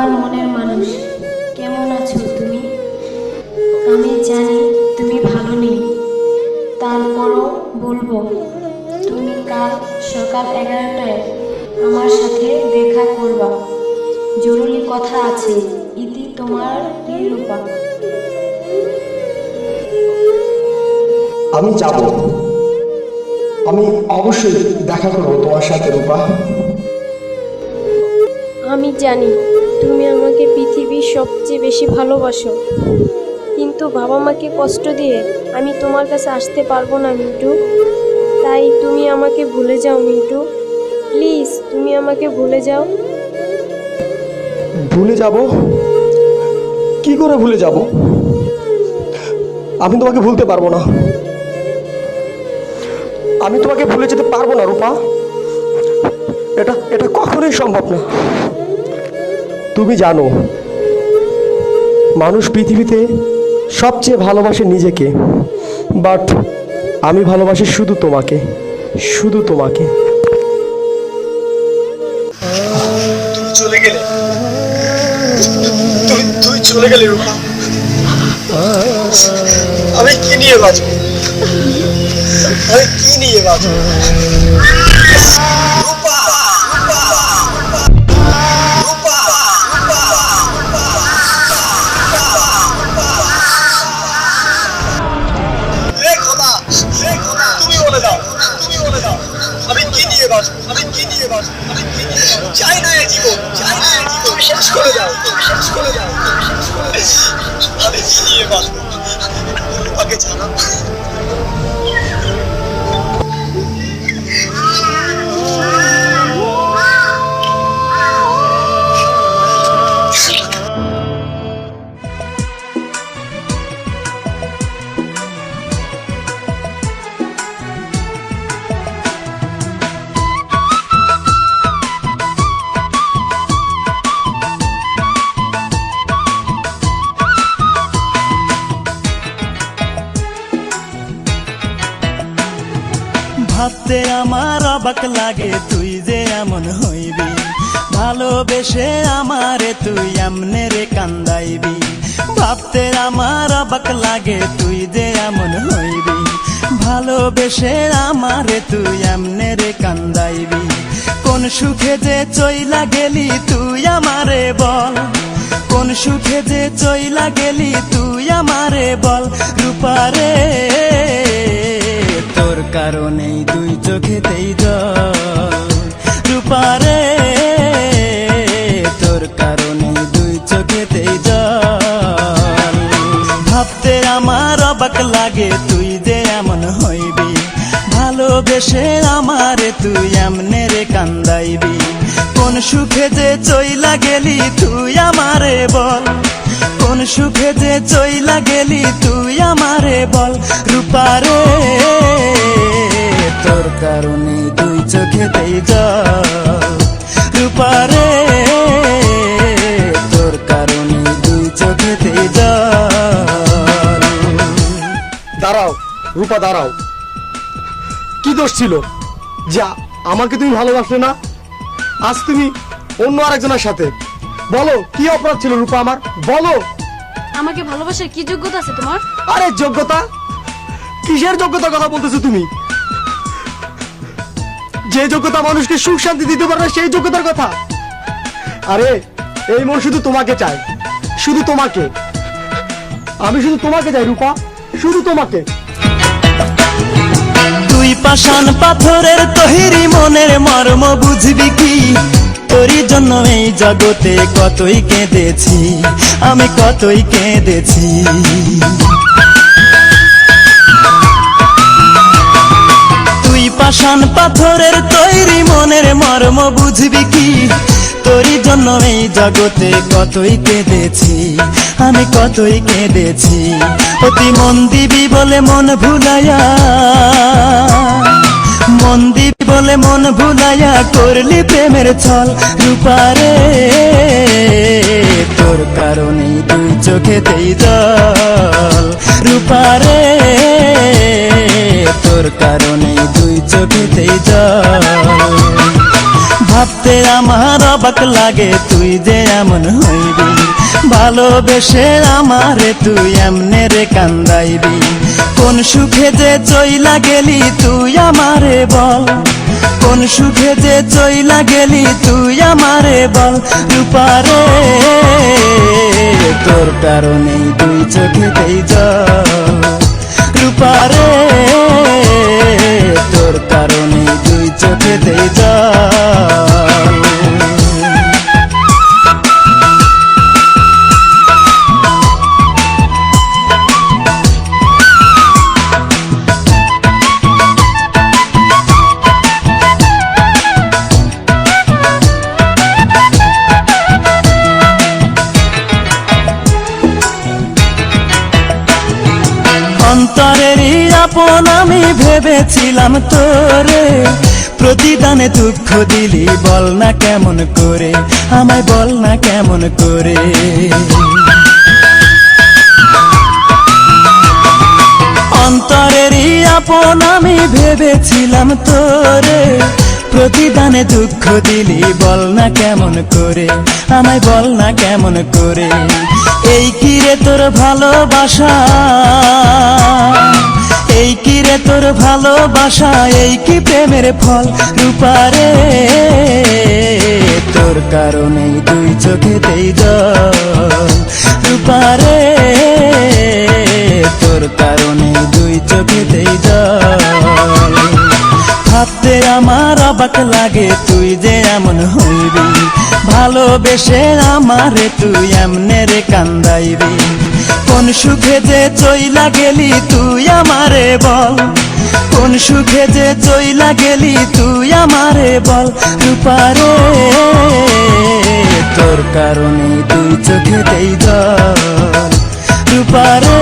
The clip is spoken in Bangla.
আমার মনের মানুষ, কেমন আছো তুমি? আমি জানি তুমি ভালো নেই, তারপরও বলবো, তুমি কাল সকাল 11টায় আমার সাথে দেখা করবা। জরুরি কথা আছে। ইতি, তোমার প্রিয় রূপা। আমি যাব, আমি অবশ্যই দেখা করবো তোমার সাথে রূপা। আমি জানি তুমি আমাকে পৃথিবীর সবচেয়ে বেশি ভালোবাসো, কিন্তু বাবা মাকে কষ্ট দিয়ে আমি তোমার কাছে আসতে পারবো না মিন্টু। তাই তুমি আমাকে ভুলে যাও মিন্টু, প্লিজ তুমি আমাকে ভুলে যাও। ভুলে যাব? কি করে ভুলে যাব? আমি তোমাকে ভুলতে পারবো না, আমি তোমাকে ভুলে যেতে পারবো না রূপা। এটা এটা কখনোই সম্ভব না। তুমি জানো, মানুষ পৃথিবীতে সবচেয়ে ভালোবাসে নিজেকে, বাট আমি ভালোবাসি শুধু তোমাকে, শুধু তোমাকে। তুমি চলে গেলে, তুই চলে গেলে রূপা। আমি কি নিয়ে বাঁচবো? আমি কি নিয়ে বাঁচবো? আমি কি নিয়ে বাঁচবো? আমি কি নিয়ে বাঁচবো? আমি কি নিয়ে বাঁচবো? চাই না এই জীবন, চাই না এই জীবন। শেষ করে দাও, শেষ করে দাও, শেষ করে দাও। আমি কি নিয়ে বাঁচবো? রূপাকে জানা। ভাবতে আমার অবাক লাগে তুই যে এমন হইবি, ভালোবেসে আমারে তুই এমনে রে কান্দাইবি। ভাবতে আমার অবাক লাগে তুই যে এমন হইবি, ভালোবেসে আমারে তুই এমনে রে কান্দাইবি। কোন সুখে যে চইলা গেলি তুই আমারে বল, কোন সুখে যে চইলা গেলি তুই আমারে বল। রূপারে তোর কারণেই দুই চোখেতেই জল, রূপারে তোর কারণেই দুই চোখেতেই জল। ভাবতে আমার অবাক লাগে তুই যে এমন হইবি, ভালোবেসে আমারে তুই এমনে রে কান্দাইবি। কোন সুখে যে চইলা গেলি তুই আমারে বল, কোন সুখে যে চইলা গেলি তুই আমারে বল। রূপারে তোর কারণে দুই চোখেতেই জল, রূপারে তোর কারণে দুই চোখেতেই জল। দাঁড়াও রূপা, দাঁড়াও। কি দোষ ছিল যা আমাকে তুমি ভালোবাসলে না? আজ তুমি অন্য আরেকজনের সাথে। বলো কি অপরাধ ছিল রূপা আমার, বলো। আমাকে ভালোবাসার কি যোগ্যতা আছে তোমার? আরে যোগ্যতা? কিসের যোগ্যতার কথা বলতেছো তুমি? যে যোগ্যতা মানুষকে সুখ শান্তি দিতে পারে না, সেই যোগ্যতার কথা। আরে এই মন শুধু তোমাকে চায়, শুধু তোমাকে। আমি শুধু তোমাকে চাই রূপা, শুধু তোমাকে। তুই পাষাণ পাথরের তৈরি মনের মর্ম বুঝবি কি? তোরই জন্য এই জগতে কতই কেঁদেছি, আমি কতই কেঁদেছি। তুই পাষাণ পাথরের তৈরি মনের মর্ম বুঝবি কি? তোরই জন্য এই জগতে কতই কেঁদেছি, আমি কতই কেঁদেছি। অতি মন দিবি বলে মন ভুলাইয়া, মন দিবি বলে মন ভুলাইয়া করলি প্রেমের ছল। রূপারে তোর কারণেই দুই চোখেতেই জল, রূপারে তোর কারণেই দুই চোখেতেই জল। ভাবতে আমার অবাক লাগে তুই যে এমন হইবি, ভালোবেসে আমারে তুই এমনে রে কান্দাইবি। কোন সুখে যে চইলা গেলি তুই আমারে বল, কোন সুখে যে চইলা গেলি তুই আমারে বল। রূপারে তোর কারণেই দুই চোখেতেই জল, রূপারে তোর কারণেই দুই চোখেতেই জল। অন্তরেরই আপন আমি ভেবেছিলাম তোরে, প্রতিদানে দুঃখ দিলি বল না কেমন করে, আমায় বল না কেমন করে। অন্তরেরই আপন আমি ভেবেছিলাম তোরে, প্রতিদানে দুঃখ দিলি বল না কেমন করে, আমায় বল না কেমন করে। এই কি রে তোর ভালোবাসা, এই কি রে তোর ভালোবাসা, এই কি প্রেমের ফল। রূপারে তোর কারণেই দুই চোখেতেই জল, রূপারে তোর কারণেই দুই চোখেতেই জল। ভাবতে আমার অবাক লাগে তুই যে এমন হইবি, ভালোবেসে আমারে তুই এমনে রে কান্দাইবি। কোন সুখে যে চইলা গেলি তুই আমারে বল, কোন সুখে যে চইলা গেলি তুই আমারে বল। রূপারে তোর কারণে দুই চোখেতেই জল, রূপারে